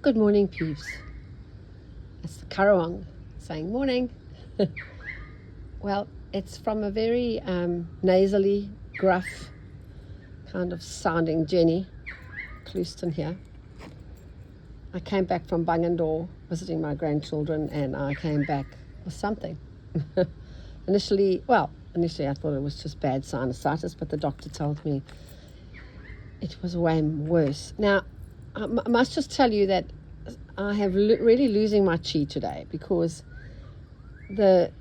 Good morning, Peeps. It's the Karawang saying morning. Well, it's from a very nasally, gruff, kind of sounding Jenny Clouston here. I came back from Bungendore visiting my grandchildren, and I came back with something. Initially I thought it was just bad sinusitis, but the doctor told me it was way worse. Now, I must just tell you that I have really losing my chi today because the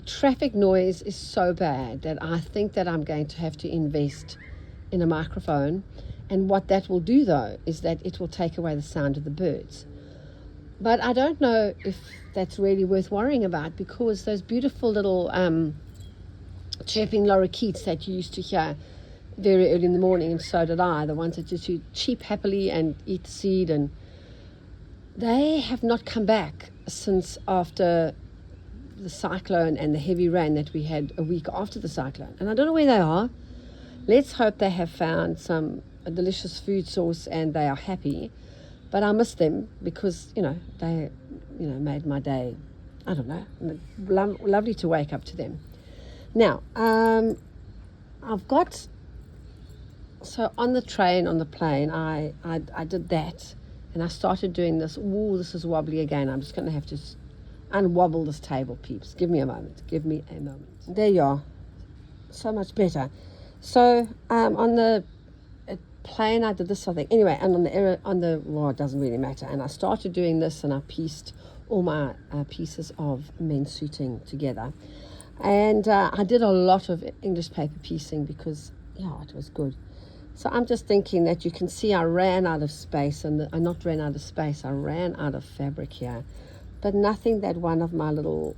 traffic noise is so bad that I think that I'm going to have to invest in a microphone. And what that will do, though, is that it will take away the sound of the birds. But I don't know if that's really worth worrying about, because those beautiful little chirping lorikeets that you used to hear very early in the morning, and so did I, the ones that just cheep happily and eat the seed, and they have not come back since after the cyclone and the heavy rain that we had a week after the cyclone. And I don't know where they are. Let's hope they have found a delicious food source and they are happy. But I miss them because, they, made my day, I don't know, lovely to wake up to them. Now, so on the train, on the plane, I did that, and I started doing this. Ooh, this is wobbly again. I'm just going to have to unwobble this table, Peeps. Give me a moment. There you are. So much better. So on the plane, I did this sort of thing. Anyway, and it doesn't really matter. And I started doing this, and I pieced all my pieces of men's suiting together. And I did a lot of English paper piecing because, it was good. So I'm just thinking that you can see I ran out of space, and I ran out of fabric here. But nothing that one of my little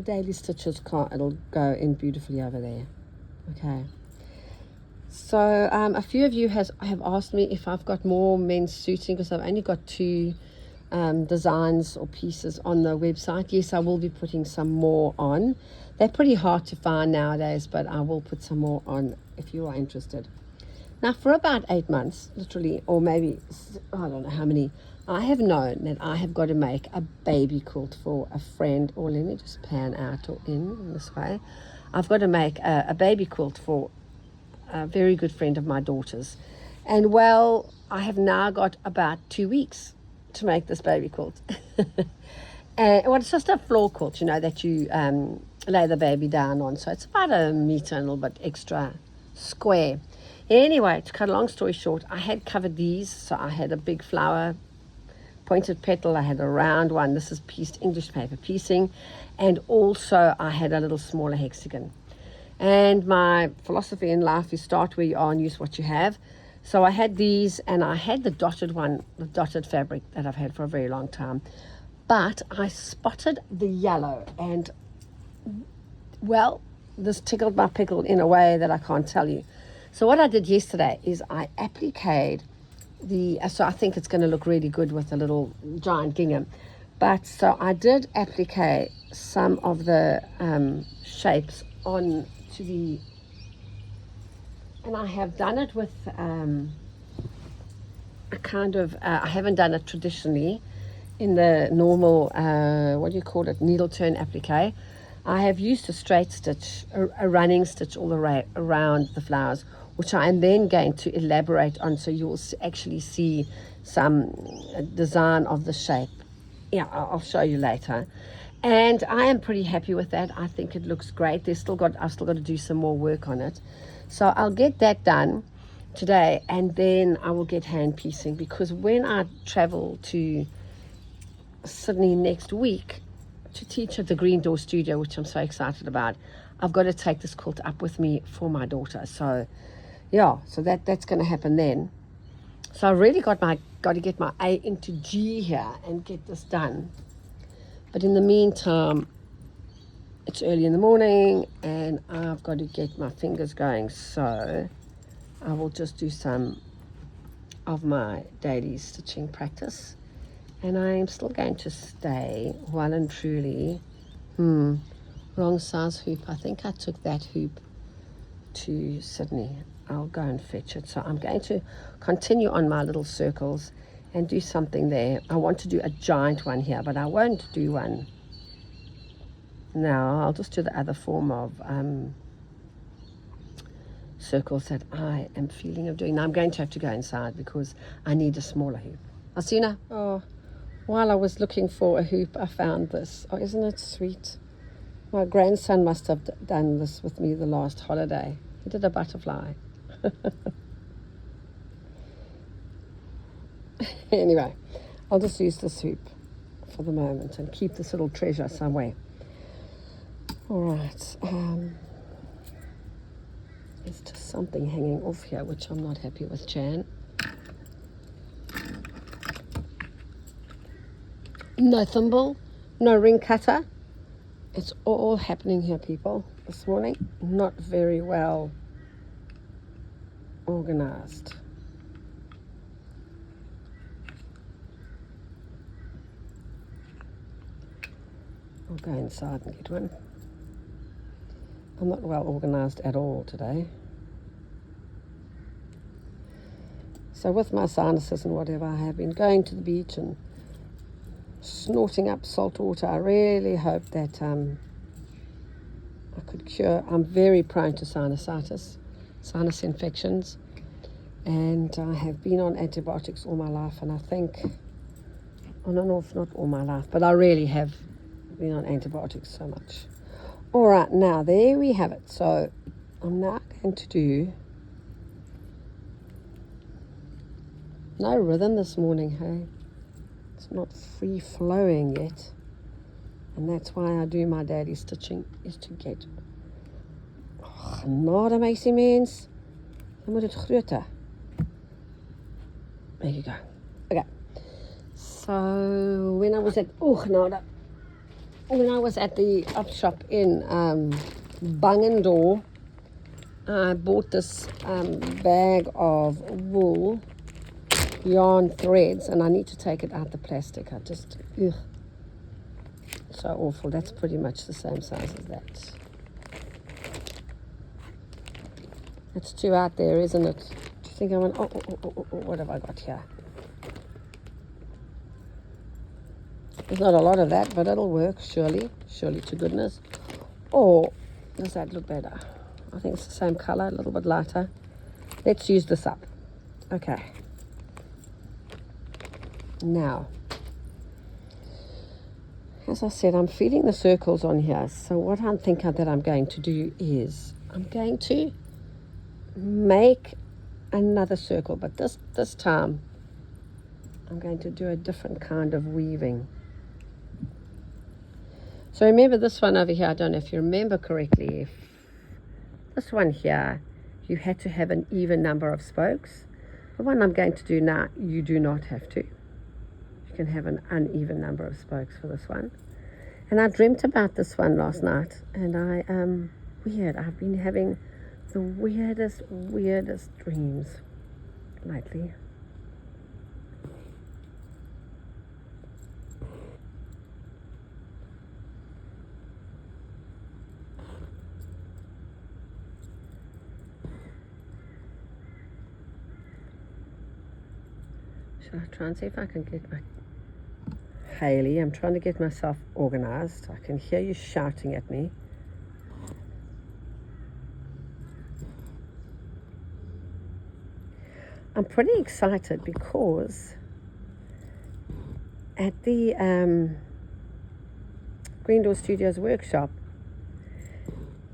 daily stitches can't. It'll go in beautifully over there. Okay. So a few of you have asked me if I've got more men's suiting, because I've only got 2 designs or pieces on the website. Yes, I will be putting some more on. They're pretty hard to find nowadays, but I will put some more on if you are interested. Now, for about 8 months, literally, or maybe, I don't know how many, I have known that I have got to make a baby quilt for a friend, or let me just pan out or in this way. I've got to make a baby quilt for a very good friend of my daughter's. And well, I have now got about 2 weeks to make this baby quilt. It's just a floor quilt, that you lay the baby down on. So it's about 1 meter and a little bit extra square. Anyway, to cut a long story short, I had covered these. So I had a big flower pointed petal. I had a round one. This is pieced English paper piecing. And also I had a little smaller hexagon. And my philosophy in life is start where you are and use what you have. So I had these, and I had the dotted fabric that I've had for a very long time. But I spotted the yellow, and, well, this tickled my pickle in a way that I can't tell you. So what I did yesterday is I appliqued so I think it's going to look really good with a little giant gingham. But so I did applique some of the shapes on to the, and I have done it with a kind of, I haven't done it traditionally in the normal, needle turn applique. I have used a straight stitch, a running stitch all the way around the flowers, which I am then going to elaborate on, so you'll actually see some design of the shape. Yeah, I'll show you later. And I am pretty happy with that. I think it looks great. I've still got to do some more work on it. So I'll get that done today, and then I will get hand piecing, because when I travel to Sydney next week to teach at the Green Door Studio, which I'm so excited about, I've got to take this quilt up with me for my daughter. So that's going to happen then. So I really got to get my A into G here and get this done. But in the meantime, it's early in the morning and I've got to get my fingers going. So I will just do some of my daily stitching practice. And I am still going to stay well and truly. Wrong size hoop. I think I took that hoop to Sydney. I'll go and fetch it. So I'm going to continue on my little circles, and do something there. I want to do a giant one here, but I won't do one now. I'll just do the other form of circles that I am feeling of doing. Now I'm going to have to go inside because I need a smaller hoop. Asina, oh, while I was looking for a hoop, I found this. Oh, isn't it sweet? My grandson must have done this with me the last holiday. He did a butterfly. Anyway, I'll just use this hoop for the moment and keep this little treasure somewhere. All right. There's just something hanging off here, which I'm not happy with, Jan. No thimble, no ring cutter. It's all happening here, people, this morning. Not very well organized. I'll go inside and get one. I'm not well organized at all today. So with my sinuses and whatever, I have been going to the beach and snorting up salt water. I really hope that I could cure. I'm very prone to sinusitis, sinus infections, and I have been on antibiotics all my life, and I think on and off, not all my life, but I really have been on antibiotics so much. All right, now there we have it. So I'm now going to do no rhythm this morning, hey? It's not free flowing yet. And that's why I do my daily stitching, is to get genade, meisie mens. Dan moet het groter. There you go. Okay. So when I was at genade. When I was at the up shop in Bangendorp, I bought this bag of wool, yarn threads, and I need to take it out the plastic. I just, ugh, so awful. That's pretty much the same size as that. It's too out there, isn't it? Do you think I want, what have I got here? There's not a lot of that, but it'll work, surely to goodness. Or does that look better? I think it's the same color, a little bit lighter. Let's use this up. Okay. Now, as I said, I'm feeling the circles on here. So what I'm thinking that I'm going to do is I'm going to make another circle, but this time I'm going to do a different kind of weaving. So remember this one over here, I don't know if you remember correctly, if this one here, you had to have an even number of spokes. The one I'm going to do now, you do not have to. You can have an uneven number of spokes for this one. And I dreamt about this one last night, and I've been having the weirdest dreams lately. Shall I try and see if I can get my... Haley, I'm trying to get myself organized. I can hear you shouting at me. I'm pretty excited because at the Green Door Studios workshop,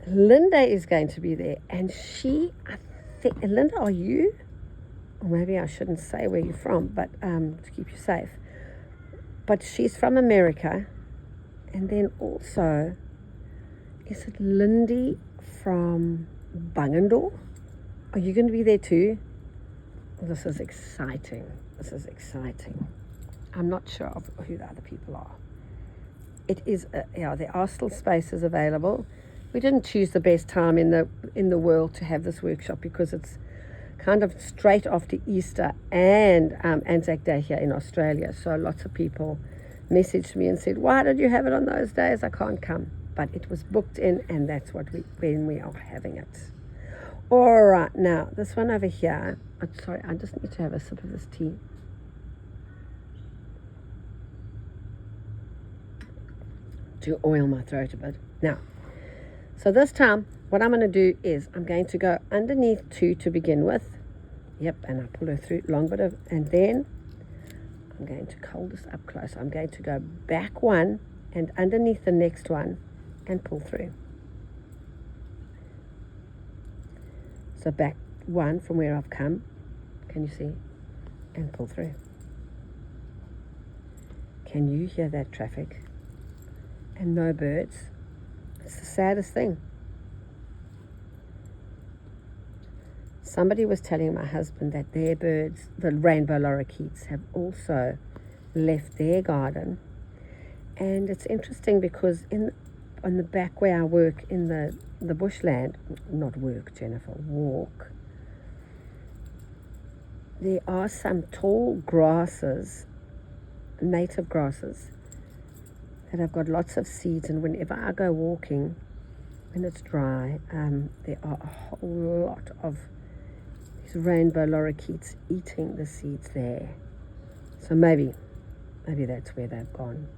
Linda is going to be there, and Linda, are you? Or maybe I shouldn't say where you're from, but to keep you safe. But she's from America, and then also, is it Lindy from Bangendorp? Are you going to be there too? This is exciting. I'm not sure of who the other people are. It is, there are still spaces available. We didn't choose the best time in the world to have this workshop because it's kind of straight after Easter and Anzac Day here in Australia. So lots of people messaged me and said, why did you have it on those days? I can't come. But it was booked in, and that's when we are having it. All right, now this one over here. I'm sorry, I just need to have a sip of this tea. to oil my throat a bit. Now, so this time, what I'm going to do is I'm going to go underneath 2 to begin with. Yep, and I pull her through long bit of, and then I'm going to hold this up close. I'm going to go back 1 and underneath the next one and pull through. So back 1 from where I've come, can you see? And pull through. Can you hear that traffic? And no birds. It's the saddest thing. Somebody was telling my husband that their birds, the rainbow lorikeets, have also left their garden. And it's interesting because on the back where I work in the bushland, not work, Jennifer, walk, there are some tall grasses, native grasses, that have got lots of seeds, and whenever I go walking, when it's dry, there are a whole lot of these rainbow lorikeets eating the seeds there. So maybe that's where they've gone.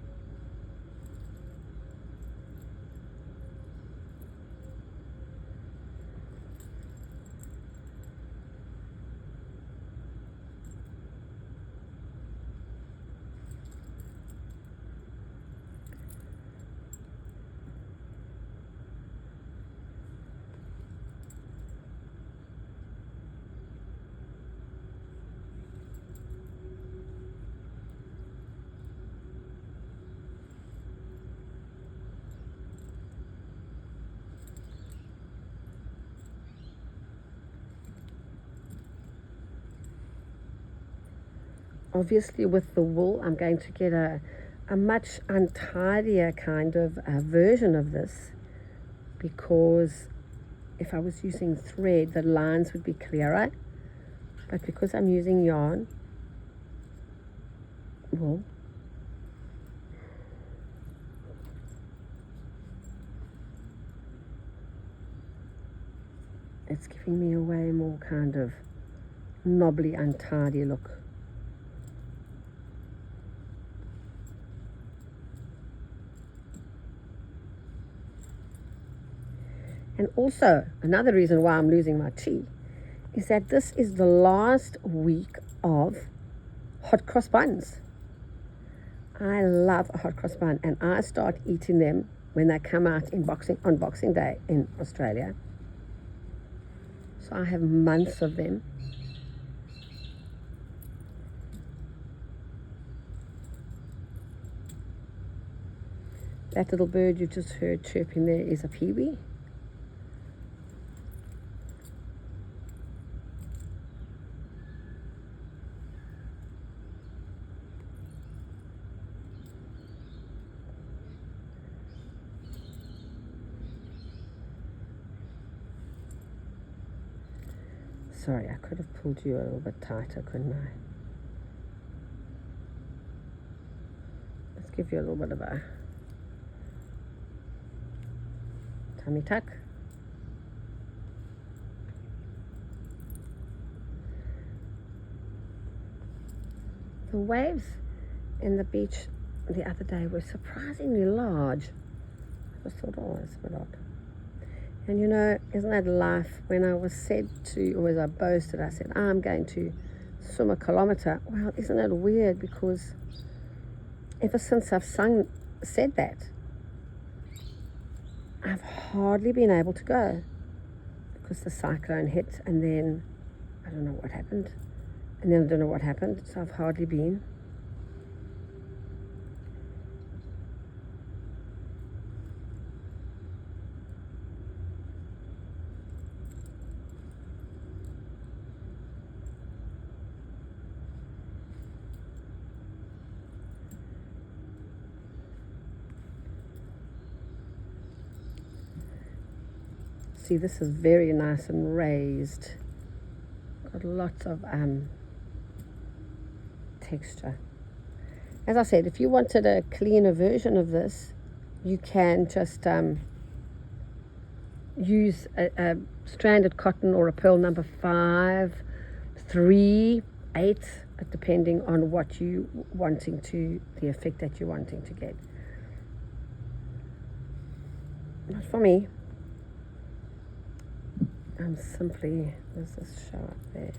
Obviously with the wool, I'm going to get a much untidier kind of version of this, because if I was using thread, the lines would be clearer. But because I'm using yarn, wool, it's giving me a way more kind of knobbly, untidy look. And also, another reason why I'm losing my tea is that this is the last week of hot cross buns. I love a hot cross bun, and I start eating them when they come out on Boxing Day in Australia. So I have months of them. That little bird you just heard chirping there is a peewee. Sorry, I could have pulled you a little bit tighter, couldn't I? Let's give you a little bit of a tummy tuck. The waves in the beach the other day were surprisingly large. I just thought, oh, that's a bit odd. And you know, isn't that life? When I was said to, or as I boasted, I said, I'm going to swim a kilometre. Well, isn't it weird? Because ever since I've said that, I've hardly been able to go, because the cyclone hit, and then I don't know what happened, and then I don't know what happened, so I've hardly been. See, this is very nice and raised. Got lots of texture. As I said, if you wanted a cleaner version of this, you can just use a stranded cotton or a pearl number 5, 3, 8, depending on what you wanting to, the effect that you're wanting to get. Not for me. I'm simply, does this show up there?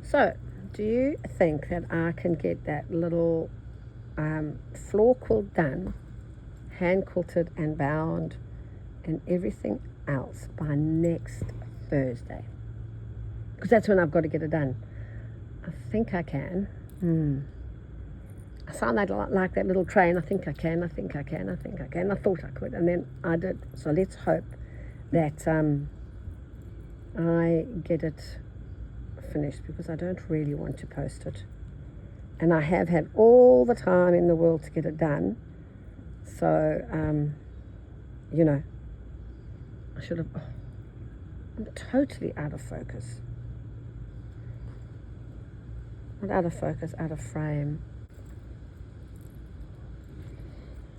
So, do you think that I can get that little floor quilt done, hand quilted and bound and everything else by next Thursday? Because that's when I've got to get it done. I think I can. I sound like that little train. I think I can. I thought I could, and then I did. So let's hope that I get it finished, because I don't really want to post it. And I have had all the time in the world to get it done. So, I should have... I'm totally out of focus. Not out of focus, out of frame.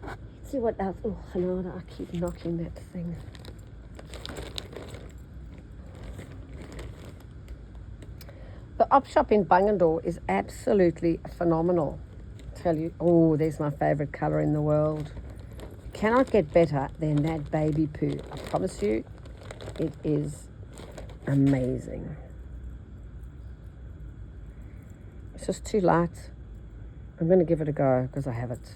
Let's see what else. Oh, Hanada, I keep knocking that thing. The op shop in Bungendore is absolutely phenomenal. I tell you, oh, there's my favorite color in the world. Cannot get better than that baby poo. I promise you, it is amazing. It's just too light. I'm going to give it a go because I have it.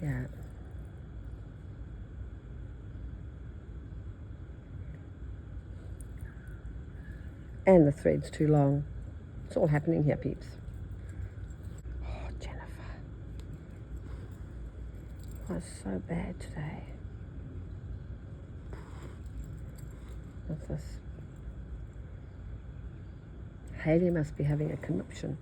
Yeah. And the thread's too long. It's all happening here, peeps. Oh, Jennifer. It was so bad today. What's this? Haley must be having a conniption.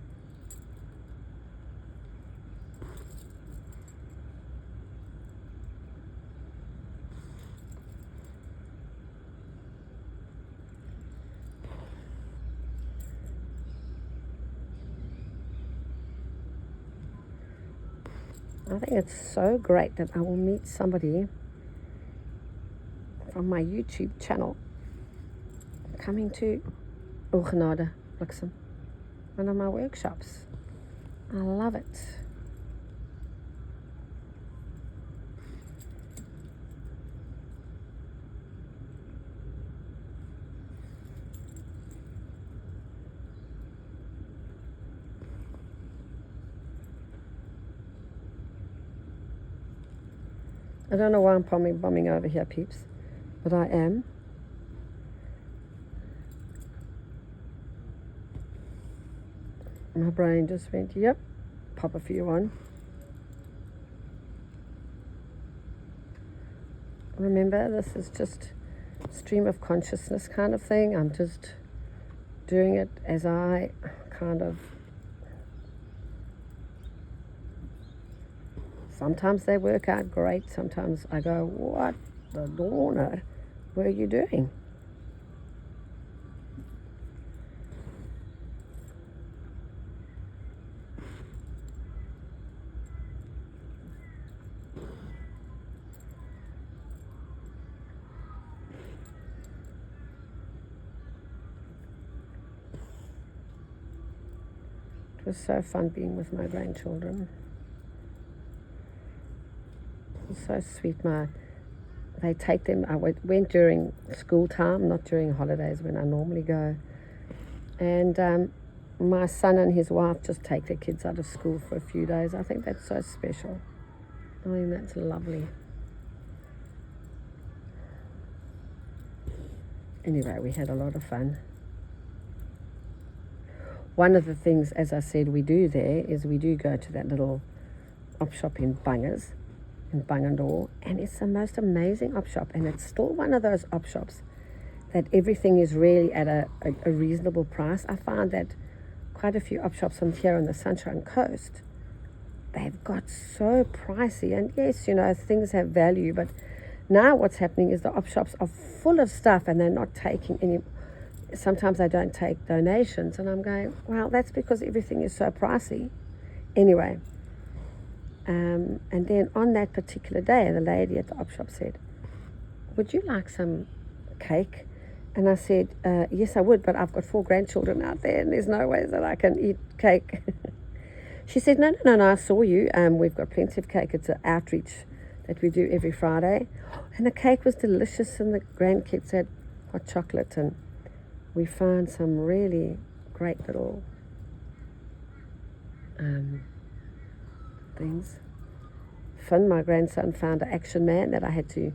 I think it's so great that I will meet somebody from my YouTube channel coming to Genade, Bliksem, one of my workshops. I love it. I don't know why I'm bombing over here, peeps, but I am. My brain just went, yep, pop a few on. Remember, this is just stream of consciousness kind of thing. I'm just doing it as I kind of... Sometimes they work out great. Sometimes I go, what the Lorna were you doing? It was so fun being with my grandchildren. So sweet. They take them. I went during school time, not during holidays when I normally go. And my son and his wife just take their kids out of school for a few days. I think that's so special. I mean, that's lovely. Anyway, we had a lot of fun. One of the things, as I said, we do there is we do go to that little op shop in Bungendore, and it's the most amazing op shop, and it's still one of those op shops that everything is really at a reasonable price. I find that quite a few op shops on here on the Sunshine Coast, they've got so pricey, and yes, things have value, but now what's happening is the op shops are full of stuff and they're not taking any. sometimes I don't take donations, and I'm going, well, that's because everything is so pricey. Anyway, and then on that particular day, the lady at the op shop said, would you like some cake? And I said, yes, I would, but I've got 4 grandchildren out there, and there's no way that I can eat cake. She said, no, I saw you. We've got plenty of cake. It's an outreach that we do every Friday. And the cake was delicious, and the grandkids had hot chocolate, and we found some really great little things. Finn, my grandson, found an Action Man that I had to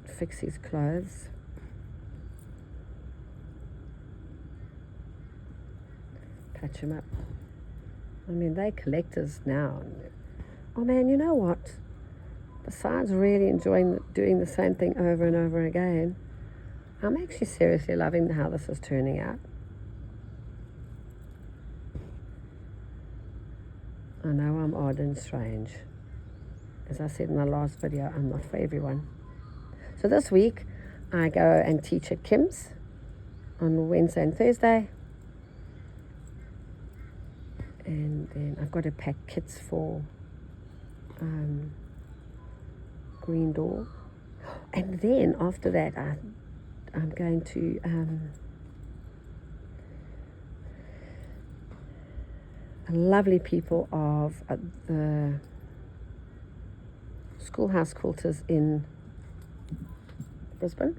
fix his clothes. Patch him up. I mean, they're collectors now. Oh man, you know what? Besides really enjoying doing the same thing over and over again, I'm actually seriously loving how this is turning out. I know I'm odd and strange. As I said in the last video, I'm not for everyone. So this week, I go and teach at Kim's on Wednesday and Thursday. And then I've got to pack kits for Green Door. And then after that, I'm going to lovely people of the Schoolhouse Quilters in Brisbane.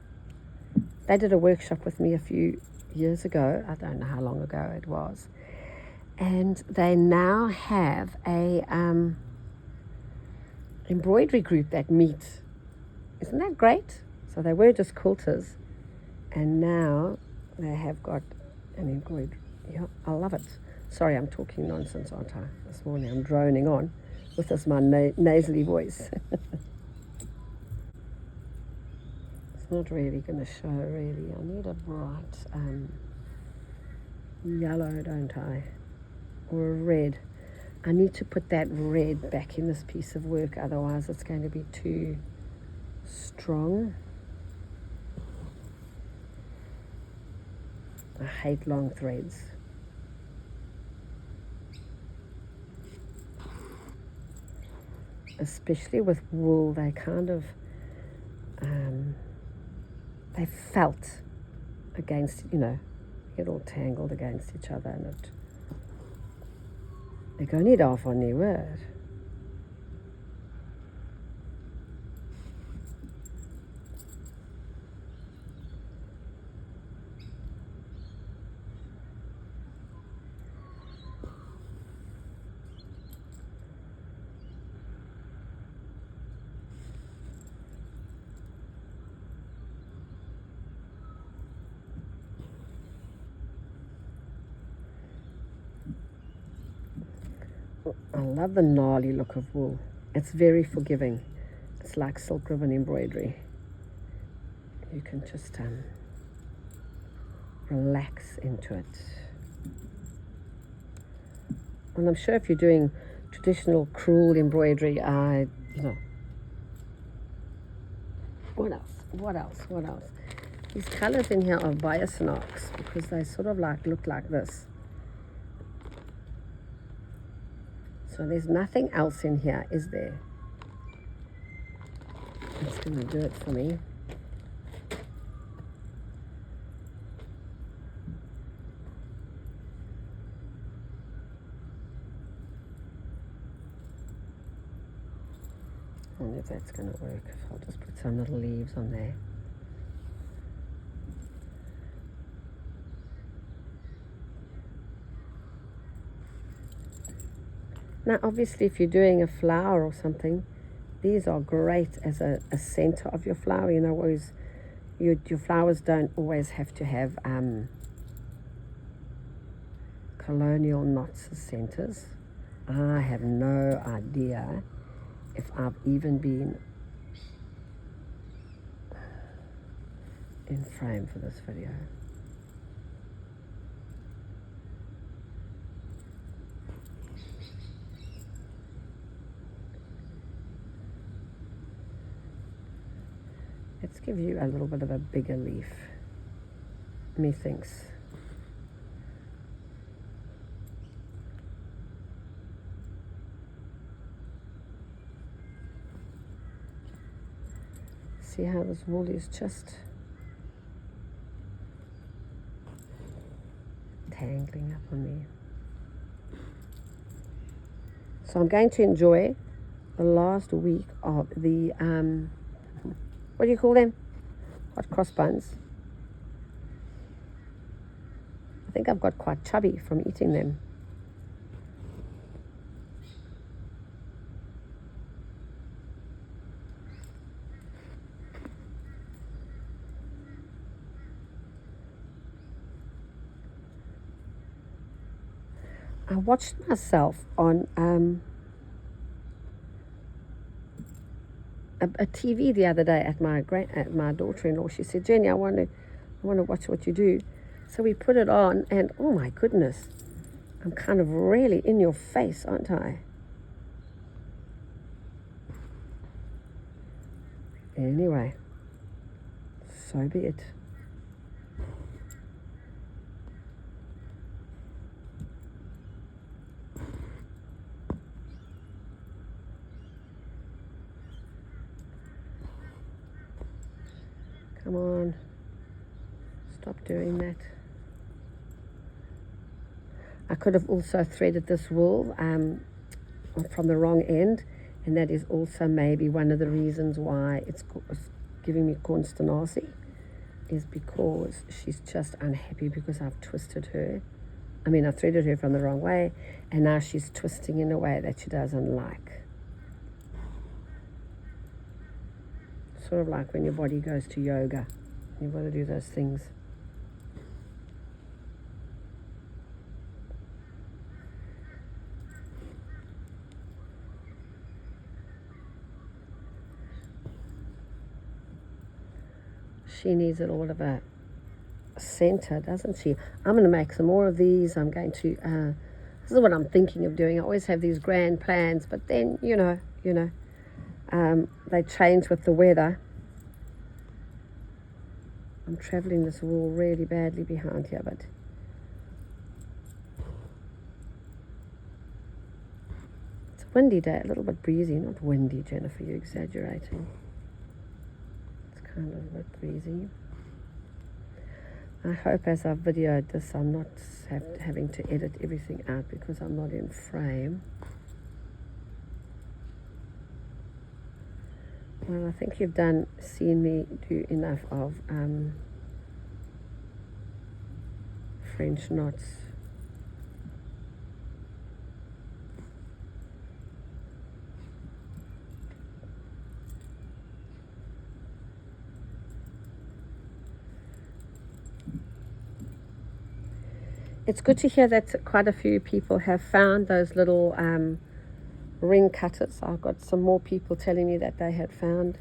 They did a workshop with me a few years ago. I don't know how long ago it was. And they now have a embroidery group that meet. Isn't that great? So they were just quilters, and now they have got an embroidery. Yeah, I love it. Sorry, I'm talking nonsense, aren't I? This morning I'm droning on with this my nasally voice. It's not really going to show, really. I need a bright yellow, don't I? Or a red. I need to put that red back in this piece of work, otherwise it's going to be too strong. I hate long threads. Especially with wool, they kind of they felt against, get all tangled against each other, and they go need off on your word. I love the gnarly look of wool. It's very forgiving. It's like silk ribbon embroidery. You can just relax into it. And I'm sure if you're doing traditional crewel embroidery, what else? These colors in here are biosnox because they sort of look like this. So there's nothing else in here, is there? It's going to do it for me. I wonder if that's going to work. I'll just put some little leaves on there. Now, obviously, if you're doing a flower or something, these are great as a center of your flower. Whereas your flowers don't always have to have colonial knots as centers. I have no idea if I've even been in frame for this video. Let's give you a little bit of a bigger leaf. methinks. See how this wool is just tangling up on me. So I'm going to enjoy the last week of the, what do you call them? Hot cross buns. I think I've got quite chubby from eating them. I watched myself on a TV the other day at my daughter-in-law. She said, "Jenny, I want to watch what you do." So we put it on, and oh my goodness, I'm kind of really in your face, aren't I? Anyway, so be it. Come on, stop doing that. I could have also threaded this wool from the wrong end, and that is also maybe one of the reasons why it's giving me consternation, is because she's just unhappy because I've twisted her. I mean, I threaded her from the wrong way, and now she's twisting in a way that she doesn't like. Sort of like when your body goes to yoga. You've got to do those things. She needs it all of a center, doesn't she? I'm going to make some more of these. I'm going to, this is what I'm thinking of doing. I always have these grand plans, but then, you know, they change with the weather. I'm traveling this wool really badly behind here, but it's a windy day, a little bit breezy. Not windy, Jennifer, you're exaggerating. It's kind of a bit breezy. I hope as I've videoed this, I'm not having to edit everything out because I'm not in frame. Well, I think you've seen me do enough of French knots. It's good to hear that quite a few people have found those little ring cutters. I've got some more people telling me that they had found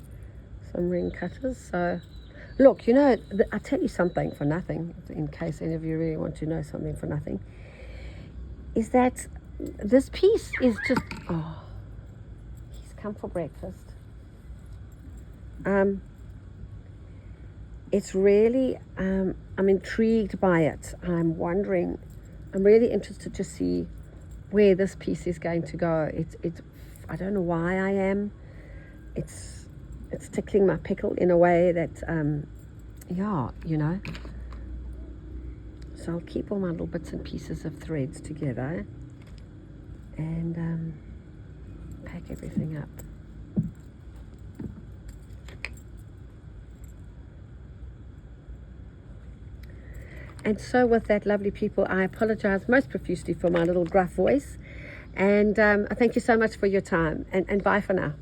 some ring cutters. So look, you know, I'll tell you something for nothing, in case any of you really want to know something for nothing, is that this piece is just, oh, he's come for breakfast. It's really, I'm intrigued by it. I'm wondering, I'm really interested to see where this piece is going to go. It's I don't know why I am. It's tickling my pickle in a way that, yeah, you know. So I'll keep all my little bits and pieces of threads together and pack everything up. And so with that, lovely people, I apologize most profusely for my little gruff voice. And thank you so much for your time. And bye for now.